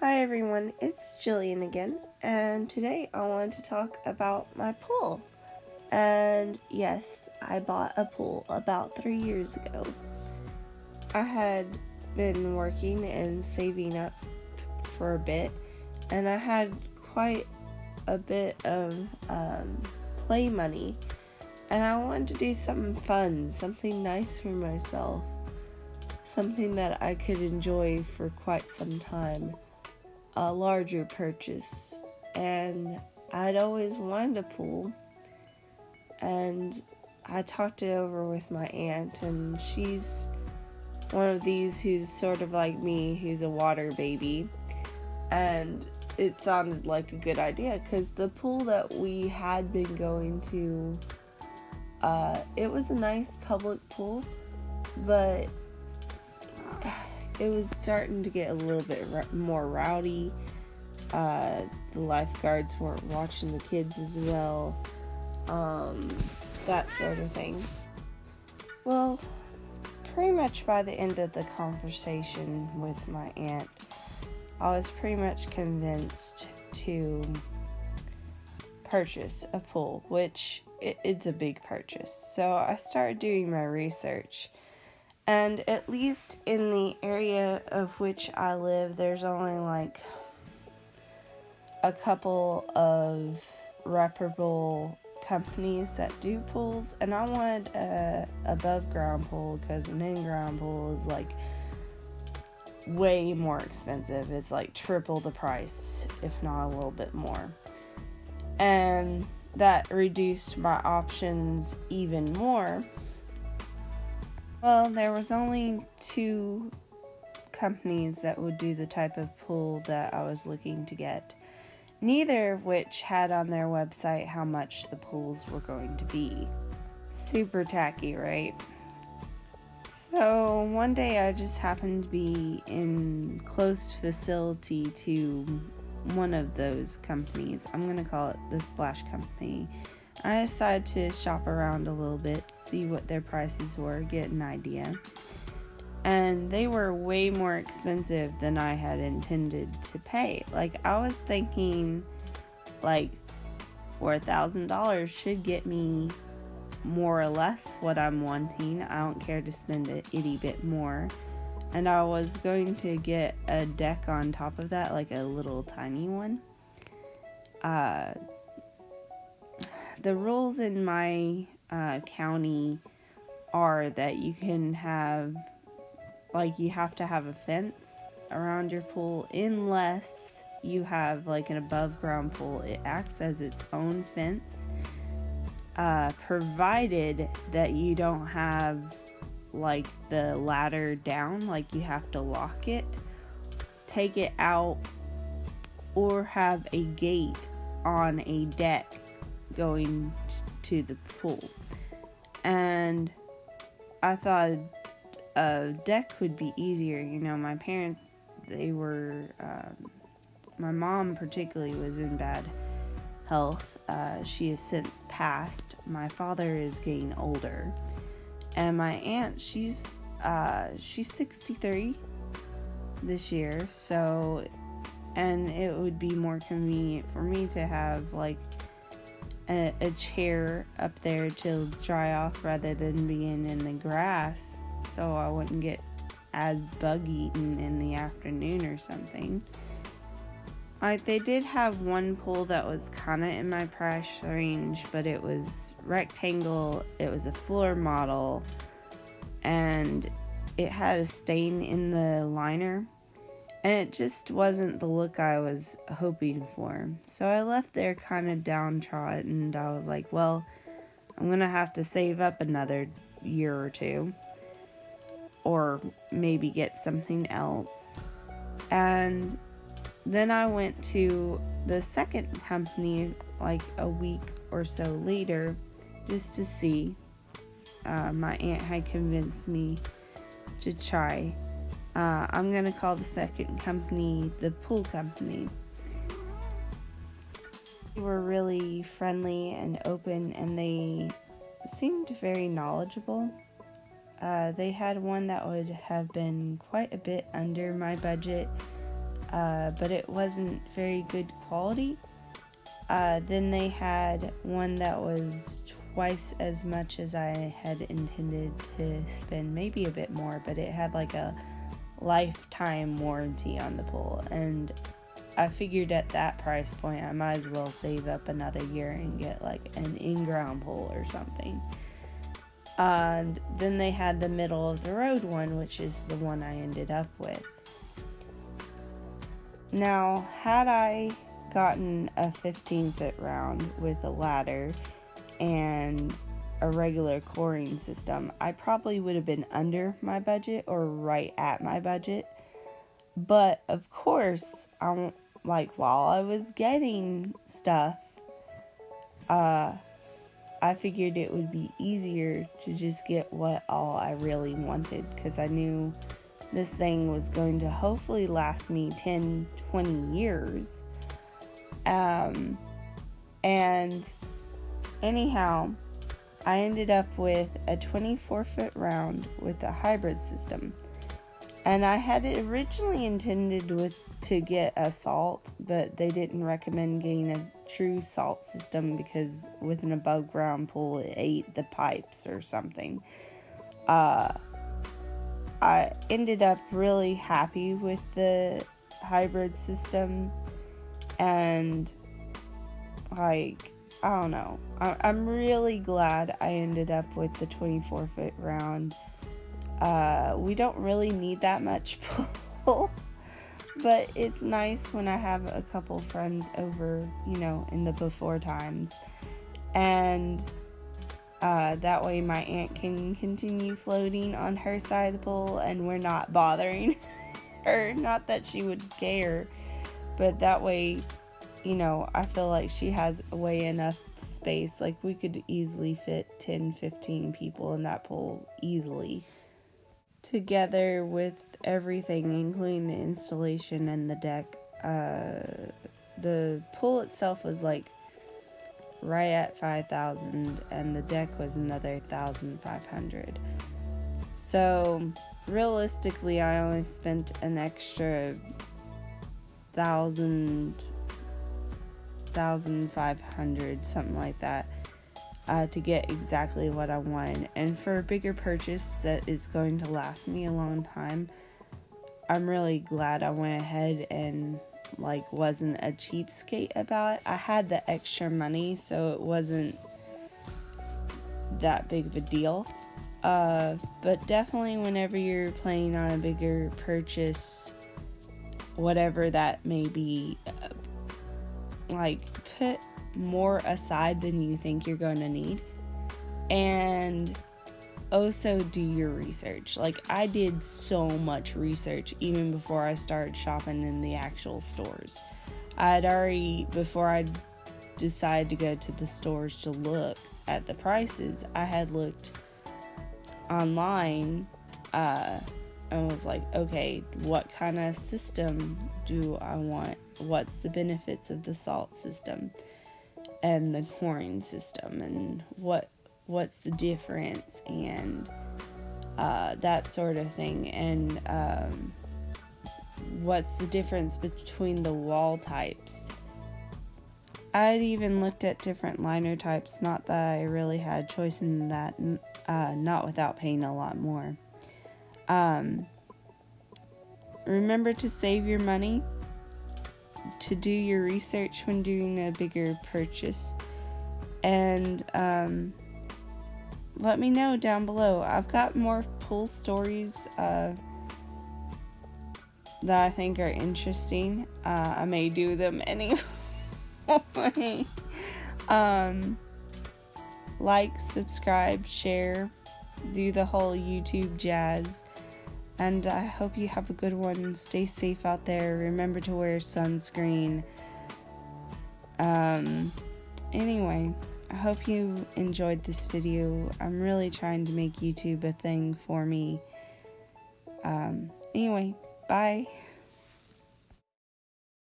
Hi everyone, it's Jillian again, and today I want to talk about my pool. And yes, I bought a pool about 3 years ago. I had been working and saving up for a bit, and I had quite a bit of play money, and I wanted to do something fun, something nice for myself, something that I could enjoy for quite some time. A larger purchase, and I'd always wanted a pool, and I talked it over with my aunt, and she's one of these who's sort of like me, who's a water baby, and it sounded like a good idea because the pool that we had been going to, it was a nice public pool, but it was starting to get a little bit more rowdy. The lifeguards weren't watching the kids as well. That sort of thing. Well, pretty much by the end of the conversation with my aunt, I was pretty much convinced to purchase a pool, which it's a big purchase. So I started doing my research. And at least in the area of which I live, there's only like a couple of reputable companies that do pools. And I wanted a above ground pool because an in ground pool is like way more expensive. It's like triple the price, if not a little bit more. And that reduced my options even more. Well, there was only 2 companies that would do the type of pool that I was looking to get, neither of which had on their website how much the pools were going to be. Super tacky, right? So one day I just happened to be in close vicinity to one of those companies. I'm going to call it the Splash Company. I decided to shop around a little bit, see what their prices were, get an idea. And they were way more expensive than I had intended to pay. Like, I was thinking, like, $4,000 should get me more or less what I'm wanting. I don't care to spend an itty bit more. And I was going to get a deck on top of that, like a little tiny one. The rules in my county are that you can have, like, you have to have a fence around your pool unless you have, like, an above ground pool. It acts as its own fence, provided that you don't have, like, the ladder down, like you have to lock it, take it out, or have a gate on a deck going to the pool. And I thought a deck would be easier. You know, my parents, they were, my mom particularly was in bad health. She has since passed. My father is getting older. And my aunt, she's 63 this year. So, and it would be more convenient for me to have, like, a chair up there to dry off rather than being in the grass, so I wouldn't get as bug eaten in the afternoon or something. They did have one pool that was kind of in my price range, but it was rectangle, it was a floor model, and it had a stain in the liner. And it just wasn't the look I was hoping for. So I left there kind of downtrodden, and I was like, well, I'm going to have to save up another year or two. Or maybe get something else. And then I went to the second company like a week or so later just to see. My aunt had convinced me to try. I'm going to call the second company the pool company. They were really friendly and open, and they seemed very knowledgeable. They had one that would have been quite a bit under my budget, but it wasn't very good quality. Then they had one that was twice as much as I had intended to spend, maybe a bit more, but it had like a lifetime warranty on the pole, and I figured at that price point I might as well save up another year and get like an in-ground pole or something. And then they had the middle of the road one, which is the one I ended up with. Now, had I gotten a 15-foot round with a ladder and a regular coring system, I probably would have been under my budget or right at my budget. But of course, while I was getting stuff, I figured it would be easier to just get what all I really wanted, because I knew this thing was going to hopefully last me 10, 20 years. And anyhow, I ended up with a 24-foot round with a hybrid system. And I had originally intended to get a salt, but they didn't recommend getting a true salt system because with an above ground pool it ate the pipes or something. I ended up really happy with the hybrid system, and I don't know, I'm really glad I ended up with the 24-foot round. We don't really need that much pull, but it's nice when I have a couple friends over, in the before times, and that way my aunt can continue floating on her side of the pool and we're not bothering her. Not that she would care, but that way, I feel like she has way enough space. Like, we could easily fit 10, 15 people in that pool easily. Together with everything, including the installation and the deck, the pool itself was like right at $5,000, and the deck was another $1,500. So realistically, I only spent an extra $1,500, something like that, to get exactly what I wanted. And for a bigger purchase that is going to last me a long time, I'm really glad I went ahead and wasn't a cheapskate about it. I had the extra money, so it wasn't that big of a deal. But definitely whenever you're planning on a bigger purchase, whatever that may be, put more aside than you think you're going to need, and also do your research. I did so much research even before I started shopping in the actual stores. Before I decided to go to the stores to look at the prices, I had looked online and was like, okay, what kind of system do I want? What's the benefits of the salt system and the coring system, and what's the difference, and that sort of thing, and what's the difference between the wall types. I'd even looked at different liner types, not that I really had choice in that, not without paying a lot more. Remember to save your money, to do your research when doing a bigger purchase, and let me know down below. I've got more pool stories that I think are interesting. I may do them anyway. Like, subscribe, share, do the whole YouTube jazz. And I hope you have a good one. Stay safe out there. Remember to wear sunscreen. Anyway, I hope you enjoyed this video. I'm really trying to make YouTube a thing for me. Anyway, bye.